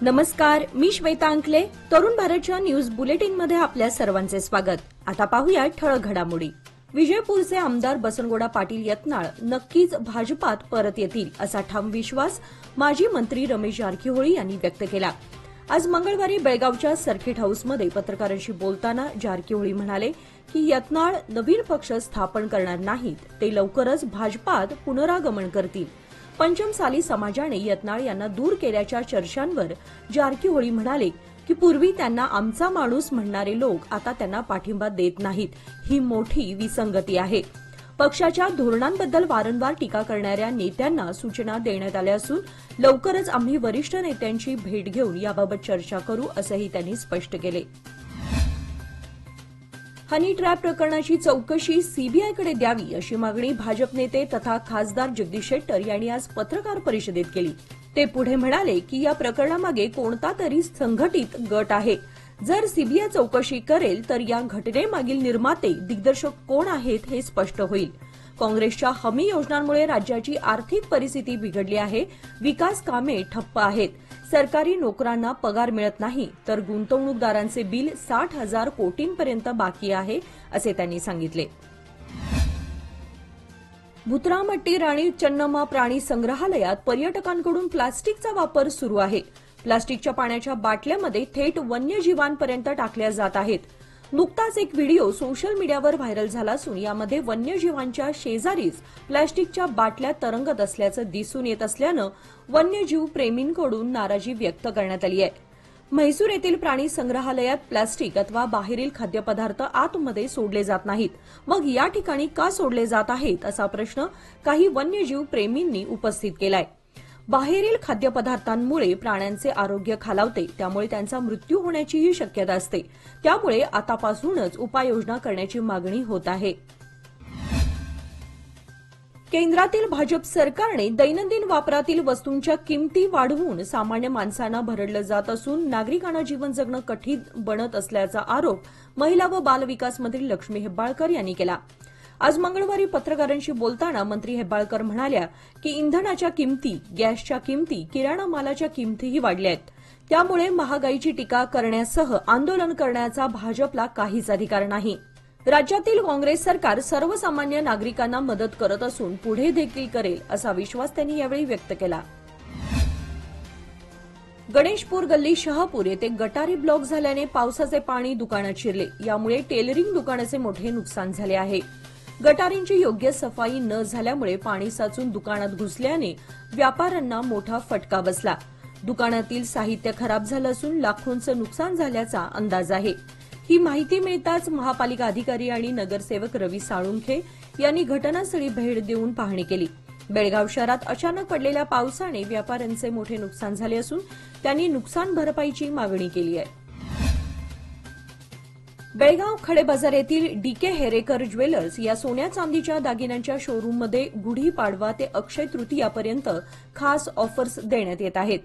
नमस्कार, मी श्वेता अंकले. तरुण भारतच्या न्यूज बुलेटिनमध्ये आपल्या सर्वांचे स्वागत. आता पाहूया ठळक घडामोडी. विजयपूरचे आमदार बसनगौडा पाटील यत्नाळ नक्कीच भाजपात परत येतील असा ठाम विश्वास माजी मंत्री रमेश जारकीहोळी यांनी व्यक्त केला. आज मंगळवारी बेळगावच्या सर्किट हाऊसमध्ये पत्रकारांशी बोलताना जारकीहोळी म्हणाले की यत्नाळ नवीन पक्ष स्थापन करणार नाहीत, ते लवकरच भाजपात पुनरागमन करतील. पंचमसाली समाजाने यत्नाळ यांना दूर केल्याच्या चर्चांवर जारकीहोळी म्हणाले की पूर्वी त्यांना आमचा माणूस म्हणणारे लोक आता त्यांना पाठिंबा देत नाहीत. ही मोठी विसंगती आहे. पक्षाच्या धोरणांबद्दल वारंवार टीका करणाऱ्या नेत्यांना सूचना देण्यात आल्या असून लवकरच आम्ही वरिष्ठ नेत्यांची भेट घेऊन याबाबत चर्चा करू असंही त्यांनी स्पष्ट केले. हनी ट्रॅप प्रकरणाची चौकशी सीबीआयकडे द्यावी अशी मागणी भाजप नेते तथा खासदार जगदीश शेट्टर यांनी आज पत्रकार परिषदेत केली. ते पुढे म्हणाले की या प्रकरणामागे कोणता तरी संघटित गट आहे. जर सीबीआय चौकशी करेल तर या घटनेमागील निर्माते दिग्दर्शक कोण आहेत हे स्पष्ट होईल. काँग्रेसच्या हमी योजनांमुळे राज्याची आर्थिक परिस्थिती बिघडली आहे. विकास कामे ठप्प आहेत. सरकारी नोकरांना पगार मिळत नाही तर गुंतवणूकदारांचे बिल 60,000 कोटींपर्यंत बाकी आहे असे त्यांनी सांगितले. भुतरामट्टी राणी चन्नम्मा प्राणी संग्रहालयात पर्यटकांकडून प्लास्टिकचा वापर सुरू आहे. प्लास्टिकच्या पाण्याच्या बाटल्यामध्ये थेट वन्यजीवांपर्यंत टाकल्या जात आहेत. नुकताच एक व्हिडिओ सोशल मीडियावर व्हायरल झाला असून यामध्ये वन्यजीवांच्या शेजारीच प्लास्टिकच्या बाटल्या तरंगत असल्याचं दिसून येत असल्यानं वन्यजीव प्रेमींकडून नाराजी व्यक्त करण्यात आली आहे. म्हैसूर येथील प्राणी संग्रहालयात प्लास्टिक अथवा बाहेरील खाद्यपदार्थ आतमध्ये सोडले जात नाहीत. मग या ठिकाणी का सोडले जात आहेत असा प्रश्न काही वन्यजीव प्रेमींनी उपस्थित केलाय. बाहेरील खाद्यपदार्थांमुळे प्राण्यांचे आरोग्य खालावते, त्यामुळे त्यांचा मृत्यू होण्याचीही शक्यता असते. त्यामुळे आतापासूनच उपाययोजना करण्याची मागणी होत आहे. केंद्रातील भाजप सरकारने दैनंदिन वापरातील वस्तूंच्या किमती वाढवून सामान्य माणसांना भरडलं जात असून नागरिकांना जीवन जगणं कठीण बनत असल्याचा आरोप महिला व बालविकास मंत्री लक्ष्मी हेब्बाळकर यांनी केला. आज मंगळवारी पत्रकारांशी बोलताना मंत्री हेब्बाळकर म्हणाल्या की इंधनाच्या किमती, गॅसच्या किमती, किराणा मालाच्या किमतीही वाढल्या आहेत. त्यामुळे महागाईची टीका करण्यासह आंदोलन करण्याचा भाजपला काहीच अधिकार नाही. राज्यातील काँग्रेस सरकार सर्वसामान्य नागरिकांना मदत करत असून पुढे देखील करेल असा विश्वास त्यांनी यावेळी व्यक्त केला. गणेशपूर गल्ली शहापूर येथे गटारी ब्लॉक झाल्याने पावसाचे पाणी दुकानात शिरले. यामुळे टेलरिंग दुकानाचे मोठे नुकसान झाले आहे. गटारींची योग्य सफाई न झाल्यामुळे पाणी साचून दुकानात घुसल्याने व्यापाऱ्यांना मोठा फटका बसला. दुकानातील साहित्य खराब झालं असून लाखोंचं नुकसान झाल्याचा अंदाज आहे. ही माहिती मिळताच महापालिका अधिकारी आणि नगरसेवक रवी साळुंखे यांनी घटनास्थळी भेट देऊन पाहणी केली. बेळगाव शहरात अचानक पडलेल्या पावसाने व्यापाऱ्यांचे मोठे नुकसान झाले असून त्यांनी नुकसान भरपाईची मागणी केली आहे. बेळगाव खडे बाजार येथील डीके हेरेकर ज्वेलर्स या सोन्या चांदीच्या दागिन्यांच्या शोरूममध्ये गुढीपाडवा ते अक्षय तृतीयापर्यंत खास ऑफर्स देण्यात येत आहेत.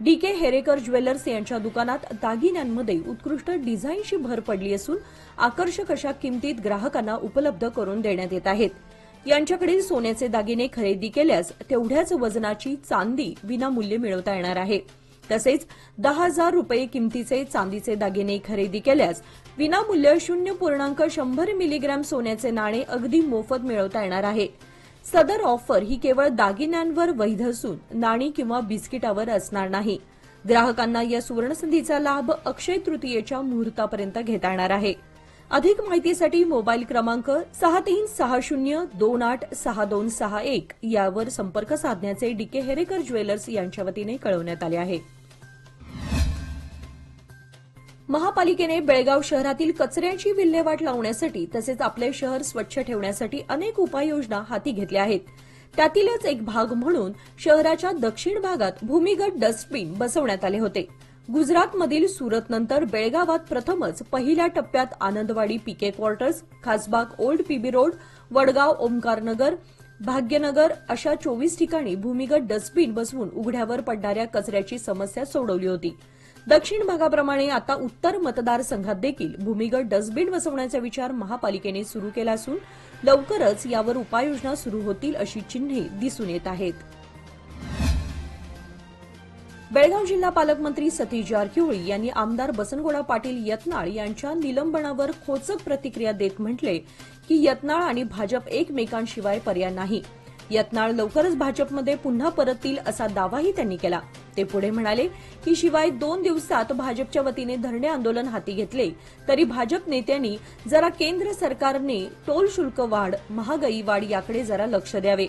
डीके हेरेकर ज्वेलर्स यांच्या दुकानात दागिन्यांमध्ये उत्कृष्ट डिझाईनची भर पडली असून आकर्षक अशा किमतीत ग्राहकांना उपलब्ध करून देण्यात येत आहेत. यांच्याकडील सोन्याचे दागिने खरेदी केल्यास तेवढ्याच वजनाची चांदी विनामूल्य मिळवता येणार आहे. तसेच 10,000 रुपये किमतीचे चांदीचे दागिने खरेदी केल्यास विनामूल्य 0.100 मिलीग्रॅम सोन्याचे नाणे अगदी मोफत मिळवता येणार आहे. सदर ऑफर ही केवळ दागिन्यांवर वैध असून नाणी किंवा बिस्किटावर असणार नाही. ग्राहकांना या सुवर्णसंधीचा लाभ अक्षय तृतीयेच्या मुहूर्तापर्यंत घेता येणार आहे. अधिक माहितीसाठी मोबाईल क्रमांक 6360286261 यावर संपर्क साधण्याचे डीके हेरेकर ज्वेलर्स यांच्या वतीने कळवण्यात आले आहे. महापालिकेने बेळगाव शहरातील कचऱ्याची विल्हेवाट लावण्यासाठी तसेच आपले शहर स्वच्छ ठेवण्यासाठी अनेक उपाययोजना हाती घेतल्या आहेत. त्यातीलच एक भाग म्हणून शहराच्या दक्षिण भागात भूमिगत डस्टबिन बसवण्यात आले होते. गुजरातमधील सुरतनंतर बेळगावात प्रथमच पहिल्या टप्प्यात Anandwadi PK quarters, Khasbag old PB road, Vadgaon Omkarnagar, Bhagyanagar अशा 24 ठिकाणी भूमिगत डस्टबिन बसवून उघड्यावर पडणाऱ्या कचऱ्याची समस्या सोडवली होती. दक्षिण भागाप्रमाणे आता उत्तर मतदारसंघात देखील भूमिगत डस्टबिन बसवण्याचा विचार महापालिकेने सुरू केला असून लवकरच यावर उपाययोजना सुरू होतील अशी चिन्हे दिसून येत आहेत. बेळगाव जिल्हा पालकमंत्री सतीश जारकिहोळी यांनी आमदार बसनगौडा पाटील यत्नाळ यांच्या निलंबनावर खोचक प्रतिक्रिया देत म्हटले की यत्नाळ आणि भाजप एकमेकांशिवाय पर्याय नाही. यत्नाळ लवकरच भाजपमध्ये पुन्हा परततील असा दावाही त्यांनी केला. ते पुढे म्हणाले की शिवाय 2 दिवसात भाजपच्या वतीने धरणे आंदोलन हाती घेतले तरी भाजप नेत्यांनी जरा केंद्र सरकारने टोल शुल्क वाढ, महागाई वाढ याकडे जरा लक्ष द्यावे.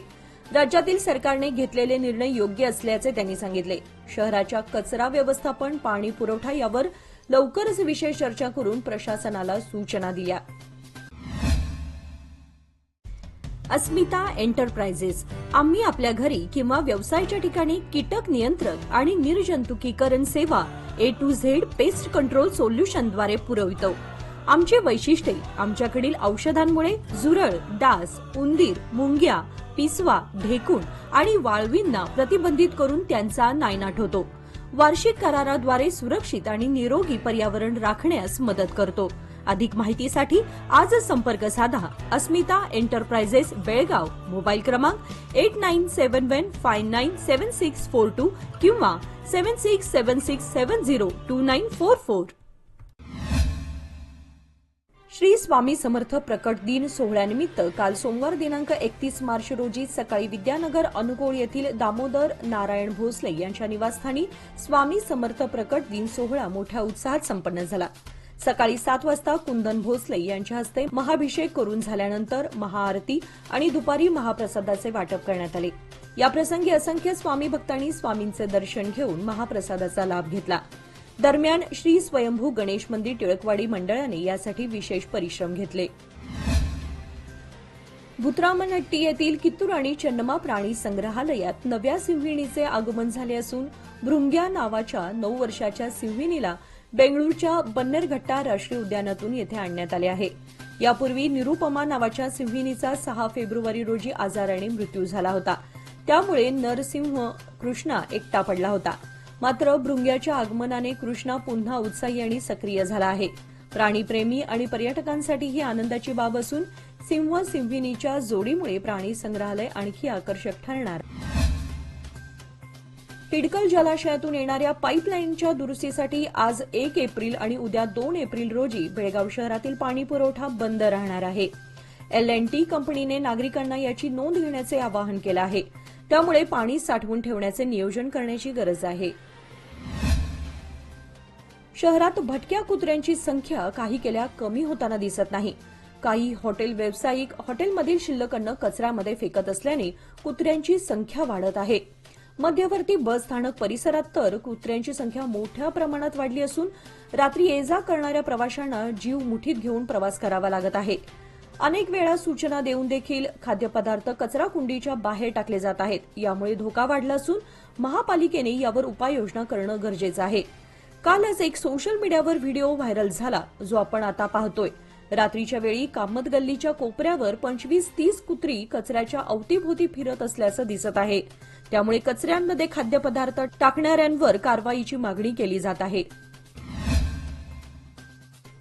राज्यातील सरकारने घेतलेले निर्णय योग्य असल्याचे त्यांनी सांगितले. शहराच्या कचरा व्यवस्थापन, पाणी पुरवठा यावर लवकरच विशेष चर्चा करून प्रशासनाला सूचना दिल्या. अस्मिता एंटरप्राइजेस. आम्ही आपल्या घरी किंवा व्यवसायाच्या ठिकाणी कीटक नियंत्रण आणि निर्जंतुकीकरण सेवा A to Z pest control सोल्युशनद्वारे पुरवितो. आमचे वैशिष्ट्ये आमच्याकडील औषधांमुळे झुरळ, डास, उंदीर, मुंग्या, पिसवा, ढेकूण आणि वाळवींना प्रतिबंधित करून त्यांचा नायनाट होतो. वार्षिक कराराद्वारे सुरक्षित आणि निरोगी पर्यावरण राखण्यास मदत करतो. अधिक माहितीसाठी आजच संपर्क साधा. अस्मिता एंटरप्राइजेस बेळगाव. मोबाईल क्रमांक 8971597642 किंवा 7676702944. श्री स्वामी समर्थ प्रकट दिन सोहळ्यानिमित्त काल सोमवार दिनांक 31 मार्च रोजी सकाळी विद्यानगर अनुगोळ येथील दामोदर नारायण भोसले यांच्या निवासस्थानी स्वामी समर्थ प्रकट दिन सोहळा मोठ्या उत्साहात संपन्न झाला. सकाळी 7 वाजता कुंदन भोसले यांच्या हस्ते महाभिषेक करून झाल्यानंतर महाआरती आणि दुपारी महाप्रसादाचे वाटप करण्यात आले. याप्रसंगी असंख्य स्वामी भक्तांनी स्वामींचे दर्शन घेऊन महाप्रसादाचा लाभ घेतला. दरम्यान श्री स्वयंभू गणेश मंदिर टिळकवाडी मंडळाने यासाठी विशेष परिश्रम घेतले. भुतरामनहट्टी येथील कित्तूर आणि चन्नमा प्राणी संग्रहालयात नव्या सिंहिणीचे आगमन झाले असून भृंग्या नावाच्या 9 वर्षाच्या सिंहिणीला बेंगळूरच्या बन्नेरघट्टा राष्ट्रीय उद्यानातून येथे आणण्यात आले आहे. यापूर्वी निरुपमा नावाच्या सिंहिणीचा 6 फेब्रुवारी रोजी आजाराने मृत्यू झाला होता. त्यामुळे नरसिंह कृष्णा एकटा पडला होता. मात्र भृंग्याच्या आगमनाने कृष्णा पुन्हा उत्साही आणि सक्रिय झाला आहे. प्राणीप्रेमी आणि पर्यटकांसाठी ही आनंदाची बाब असून सिंह सिंहिणीच्या जोडीमुळे प्राणी संग्रहालय आणखी आकर्षक ठरणार. हिडकल जलाशयातून येणाऱ्या पाईपलाईनच्या दुरुस्तीसाठी आज 1 एप्रिल आणि उद्या 2 एप्रिल रोजी बेळगाव शहरातील पाणी पुरवठा बंद राहणार आहे. L&T कंपनीने नागरिकांना याची नोंद घेण्याचे आवाहन केलं आहे. त्यामुळे पाणी साठवून ठेवण्याचे नियोजन करण्याची गरज आहे. शहरात भटक्या कुत्र्यांची संख्या काही केल्या कमी होताना दिसत नाही. काही हॉटेल व्यावसायिक हॉटेलमधील शिल्लक अन्न कचऱ्यामध्ये फेकत असल्याने कुत्र्यांची संख्या वाढत आहे. मध्यवर्ती बस स्थानक परिसरात तर कुत्र्यांची संख्या मोठ्या प्रमाणात वाढली असून रात्री ये-जा करणाऱ्या प्रवाशांना जीव मुठीत घेऊन प्रवास करावा लागत आहे. अनेक वेळा सूचना देऊन देखील खाद्यपदार्थ कचरा कुंडीच्या बाहेर टाकले जात आहेत. यामुळे धोका वाढला असून महापालिकेने यावर उपाययोजना करणं गरजेचं आहे. कालच एक सोशल मीडियावर व्हिडिओ व्हायरल झाला, जो आपण आता पाहतोय. रात्रीच्या वेळी कामत गल्लीच्या कोपऱ्यावर 25-30 कुत्री कचऱ्याच्या अवतीभोवती फिरत असल्याचं दिसत आहे. त्यामुळे कचऱ्यांमध्ये खाद्यपदार्थ टाकणाऱ्यांवर कारवाईची मागणी केली जात आहे.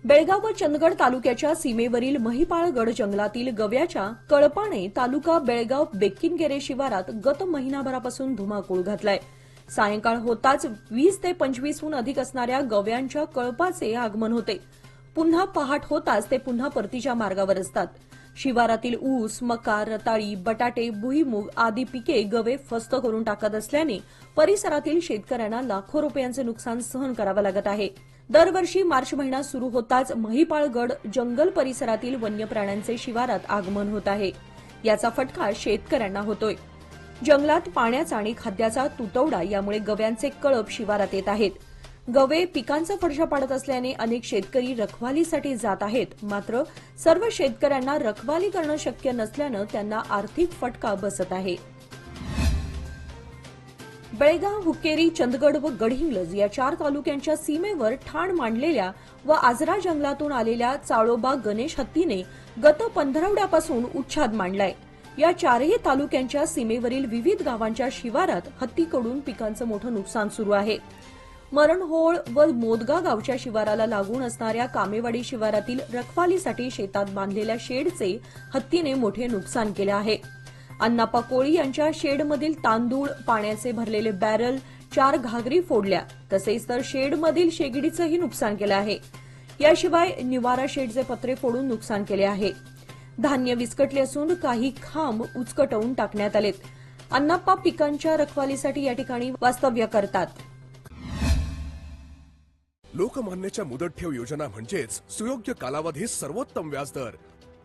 बेळगाव व चंदगड तालुक्याच्या सीमेवरील महिपाळगड जंगलातील गव्याच्या कळपाने तालुका बेळगाव बेक्किनगेरे शिवारात गत महिनाभरापासून धुमाकूळ घातलाय. सायंकाळ होताच 20 ते 25हून अधिक असणाऱ्या गव्यांच्या कळपाचे आगमन होते. पुन्हा पहाट होताच ते पुन्हा परतीच्या मार्गावर असतात. शिवारातील ऊस, मका, रताळी, बटाटे, भुईमूग आदी पिके गवे फस्त करून टाकत असल्याने परिसरातील शेतकऱ्यांना लाखो रुपयांचे नुकसान सहन करावं लागत आहे. दरवर्षी मार्च महिना सुरू होताच महिपाळगड जंगल परिसरातील वन्य प्राण्यांचे शिवारात आगमन होत आहे. याचा फटका शेतकऱ्यांना होतोय. जंगलात पाण्याचा आणि खाद्याचा तुटवडा यामुळे गव्यांचे कळप शिवारात येत आहेत. गवे पिकांचा फडशा पाडत असल्याने अनेक शेतकरी रखवालीसाठी जात आहेत. मात्र सर्व शेतकऱ्यांना रखवाली करणं शक्य नसल्यानं त्यांना आर्थिक फटका बसत आहे. बेळगाव, हुक्केरी, चंदगड व गडहिंग्लज या 4 तालुक्यांच्या सीमेवर ठाण मांडलेल्या व आजरा जंगलातून आलेल्या चाळोबा गणेश हत्तीने गत पंधरवड्यापासून उच्छाद मांडलाय. या 4ही तालुक्यांच्या सीमेवरील विविध गावांच्या शिवारात हत्तीकडून पिकांचं मोठं नुकसान सुरू आहे. मरणहोळ व मोदगा गावच्या शिवाराला लागून असणाऱ्या कामेवाडी शिवारातील रखवालीसाठी शेतात बांधलेल्या शेडचे हत्तीने मोठे नुकसान केले आहे. अण्णाप्पा कोळी यांच्या शेडमधील तांदूळ, पाण्याचे भरलेले बॅरल, 4 घागरी फोडल्या, तसेच तर शेडमधील शेगडीचंही नुकसान केलं आहे. याशिवाय निवारा शेडचे पत्रे फोडून नुकसान केले आहे. धान्य विस्कटले असून काही खांब उचकटवून टाकण्यात आलेत. अण्णाप्पा पिकांच्या रखवालीसाठी या ठिकाणी वास्तव्य करतात. लोकमान्यच्या मुदत ठेव योजना म्हणजेच सुयोग्य कालावधी सर्वोत्तम व्याजदर.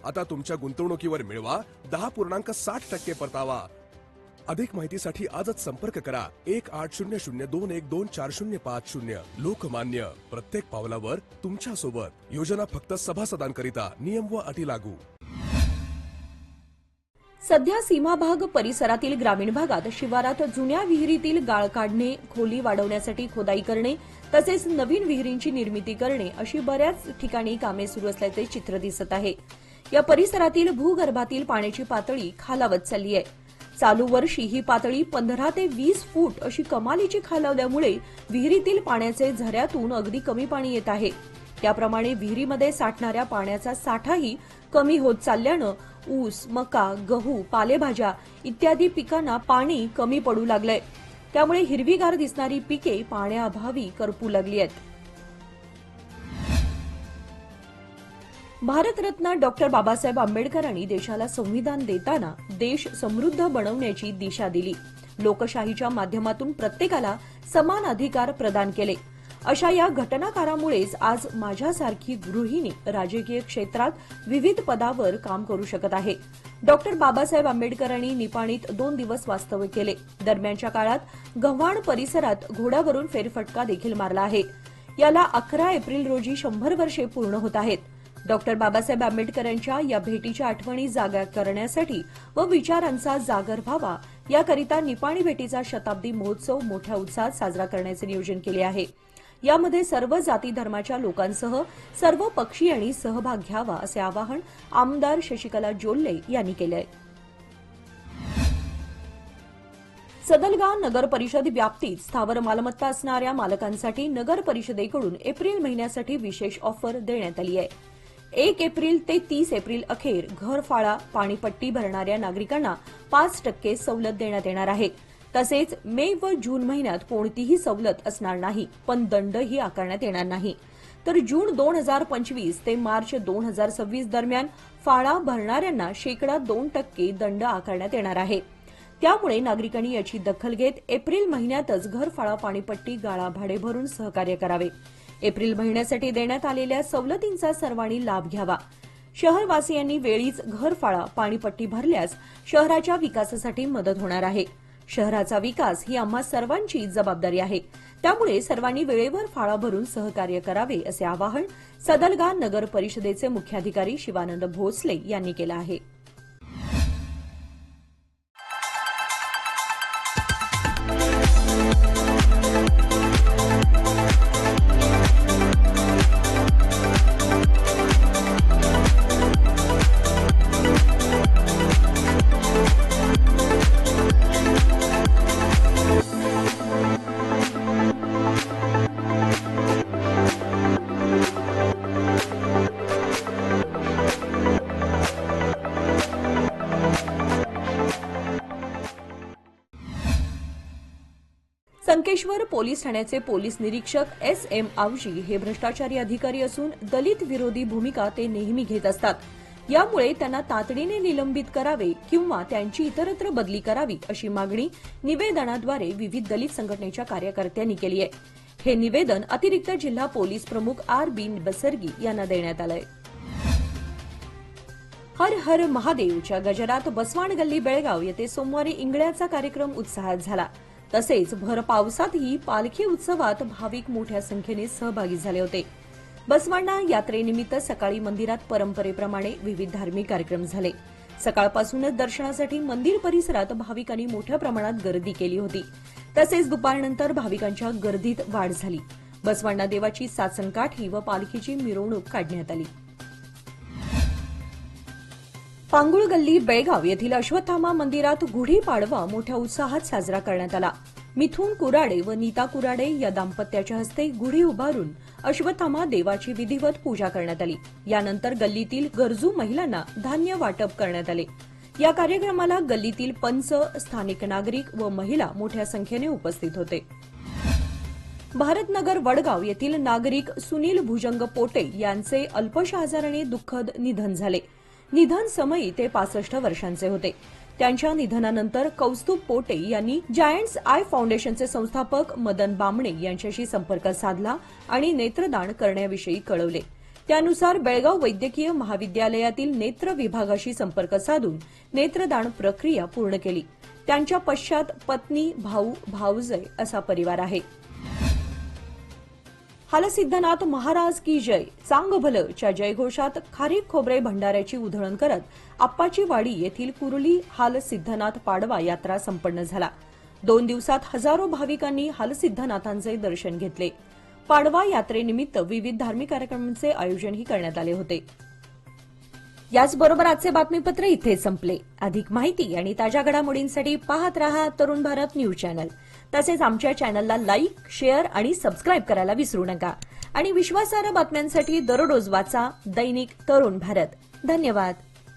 आता तुमच्या गुंतवणुकीवर मिळवा 10.60% परतावा. अधिक माहितीसाठी आजच संपर्क करा 1800212450. लोकमान्य, प्रत्येक पावलावर तुमच्या सोबत. योजना फक्त सभासदांकरिता. नियम व अटी लागू. सध्या सीमाभाग परिसरातील ग्रामीण भागात शिवारात जुन्या विहिरीतील गाळ काढणे, खोली वाढवण्यासाठी खोदाई करणे, तसेच नवीन विहिरींची निर्मिती करणे अशी बऱ्याच ठिकाणी कामे सुरू असल्याचे चित्र दिसत आहे. या परिसरातील भूगर्भातील पाण्याची पातळी खालावत चालली आहे. चालू वर्षी ही पातळी 15 ते 20 फूट अशी कमालीची खालावल्यामुळे विहिरीतील पाण्याचे झऱ्यातून अगदी कमी पाणी येत आहे. त्याप्रमाणे विहिरीमध्ये साठणाऱ्या पाण्याचा साठाही कमी होत चालल्यानं ऊस, मका, गहू, पालेभाज्या इत्यादी पिकांना पाणी कमी पडू लागलंय. त्यामुळे हिरवीगार दिसणारी पिके पाण्याअभावी करपू लागली आहेत. भारतरत्न डॉक्टर बाबासाहेब आंबेडकरांनी देशाला संविधान देताना देश समृद्ध बनवण्याची दिशा दिली. लोकशाहीच्या माध्यमातून प्रत्येकाला समान अधिकार प्रदान केले. अशा या घटनाकारामुळेच आज माझ्यासारखी गृहिणी राजकीय क्षेत्रात विविध पदावर काम करू शकत आहे. डॉक्टर बाबासाहेब आंबेडकरांनी निपाणीत 2 दिवस वास्तव्य केले. दरम्यानच्या काळात गव्हाण परिसरात घोड्यावरून फेरफटका देखील मारला आहे. याला 11 एप्रिल रोजी 100 वर्षे पूर्ण होत आहेत. डॉक्टर बाबासाहेब आंबेडकरांच्या या भेटीच्या आठवणी जागा करण्यासाठी व विचारांचा जागर व्हावा याकरिता निपाणी भेटीचा शताब्दी महोत्सव मोठ्या उत्साहात साजरा करण्याचे नियोजन केले आहे. यामध्ये सर्व जाती धर्माच्या लोकांसह सर्व पक्षीयांनी सहभाग घ्यावा असे आवाहन आमदार शशिकला जोल्ले यांनी केले आहे. सदलगा नगर परिषद व्याप्तीत स्थावर मालमत्ता असणाऱ्या मालकांसाठी नगर परिषदेकडून एप्रिल महिन्यासाठी विशेष ऑफर देण्यात आली आहे. 1 एप्रिल ते 30 एप्रिल अखेर घरफाळा पाणीपट्टी भरणाऱ्या नागरिकांना 5% सवलत देण्यात येणार आहे. तसेच मे व जून महिन्यात कोणतीही सवलत असणार नाही, पण दंडही आकारण्यात येणार नाही. तर जून 2025 ते मार्च 2026 दरम्यान फाळा भरणाऱ्यांना 2% दंड आकारण्यात येणार आहे. त्यामुळे नागरिकांनी याची दखल घेत एप्रिल महिन्यातच घरफाळा पाणीपट्टी गाळा भाडे भरून सहकार्य करावे. एप्रिल महिन्यासाठी देण्यात आलेल्या सवलतींचा सर्वांनी लाभ घ्यावा. शहरवासियांनी वेळीच घरफाळा पाणीपट्टी भरल्यास शहराच्या विकासासाठी मदत होणार आहे. शहराचा विकास ही आम्हा सर्वांची जबाबदारी आहे. त्यामुळे सर्वांनी वेळेवर फाळा भरून सहकार्य करावे असे आवाहन सदलगा नगर परिषदेचे मुख्याधिकारी शिवानंद भोसले यांनी केलं आहे. संकेश्वर पोलीस ठाण्याचे पोलीस निरीक्षक SM आवजी हे भ्रष्टाचारी अधिकारी असून दलित विरोधी भूमिका ते नेहमी घेत असतात. यामुळे त्यांना तातडीने निलंबित करावे किंवा त्यांची इतरत्र बदली करावी अशी मागणी निवेदनाद्वारे विविध दलित संघटनेच्या कार्यकर्त्यांनी केली आहे. हे निवेदन अतिरिक्त जिल्हा पोलीस प्रमुख RB बसरगी यांना देण्यात आलंय. हर हर महादेवच्या गजरात बसवाण गल्ली बेळगाव येथे सोमवारी इंगळ्याचा कार्यक्रम उत्साहात झाला. तसेच भर पावसातही पालखी उत्सवात भाविक मोठ्या संख्येने सहभागी झाले होते. बसवांना यात्रेनिमित्त सकाळी मंदिरात परंपरेप्रमाणे विविध धार्मिक कार्यक्रम झाले. सकाळपासूनच दर्शनासाठी मंदिर परिसरात भाविकांनी मोठ्या प्रमाणात गर्दी केली होती. तसेच दुपारनंतर भाविकांच्या गर्दीत वाढ झाली. बसवांना देवाची सासनकाठी व पालखीची मिरवणूक काढण्यात आली. पांगुळ गल्ली बेळगाव येथील अश्वत्थामा मंदिरात गुढीपाडवा मोठ्या उत्साहात साजरा करण्यात आला. मिथुन कुराडे व नीता कुराडे या दाम्पत्याच्या हस्ते गुढी उभारून अश्वत्थामा देवाची विधिवत पूजा करण्यात आली. यानंतर गल्लीतील गरजू महिलांना धान्य वाटप करण्यात आले. या कार्यक्रमाला गल्लीतील पंच, स्थानिक नागरिक व महिला मोठ्या संख्येने उपस्थित होते. भारतनगर वडगाव येथील नागरिक सुनील भुजंग पोटे यांचे अल्पशा आजाराने दुःखद निधन झाले. निधन समयी ते 65 वर्षांचे होते. त्यांच्या निधनानंतर कौस्तुभ पोटे यांनी जायंट्स आय फाउंडेशनचे संस्थापक मदन बामणे यांच्याशी संपर्क साधला आणि नेत्रदान करण्याविषयी कळवले. त्यानुसार बेळगाव वैद्यकीय महाविद्यालयातील नेत्र विभागाशी संपर्क साधून नेत्रदान प्रक्रिया पूर्ण केली. त्यांच्या पश्चात पत्नी, भाऊ, भाऊजय असा परिवार आहे. हालसिद्धनाथ महाराज की जय, चांग भलं च्या जयघोषात खारीक खोबरे भंडाऱ्याची उधळण करत आप्पाची वाडी येथील कुर्ली हालसिद्धनाथ पाडवा यात्रा संपन्न झाला. 2 दिवसात हजारो भाविकांनी हालसिद्धनाथांचे दर्शन घेतले. पाडवा यात्रेनिमित्त विविध धार्मिक कार्यक्रमांचे आयोजनही करण्यात आले होते. याचबरोबर आजचे बातमीपत्र इथे संपले. अधिक माहिती आणि ताज्या घडामोडींसाठी पाहत रहा तरुण भारत न्यूज चॅनल. तसेच आमच्या चॅनलला लाईक, शेअर आणि सबस्क्राईब करायला विसरू नका. आणि विश्वासार्ह बातम्यांसाठी दररोज वाचा दैनिक तरुण भारत. धन्यवाद.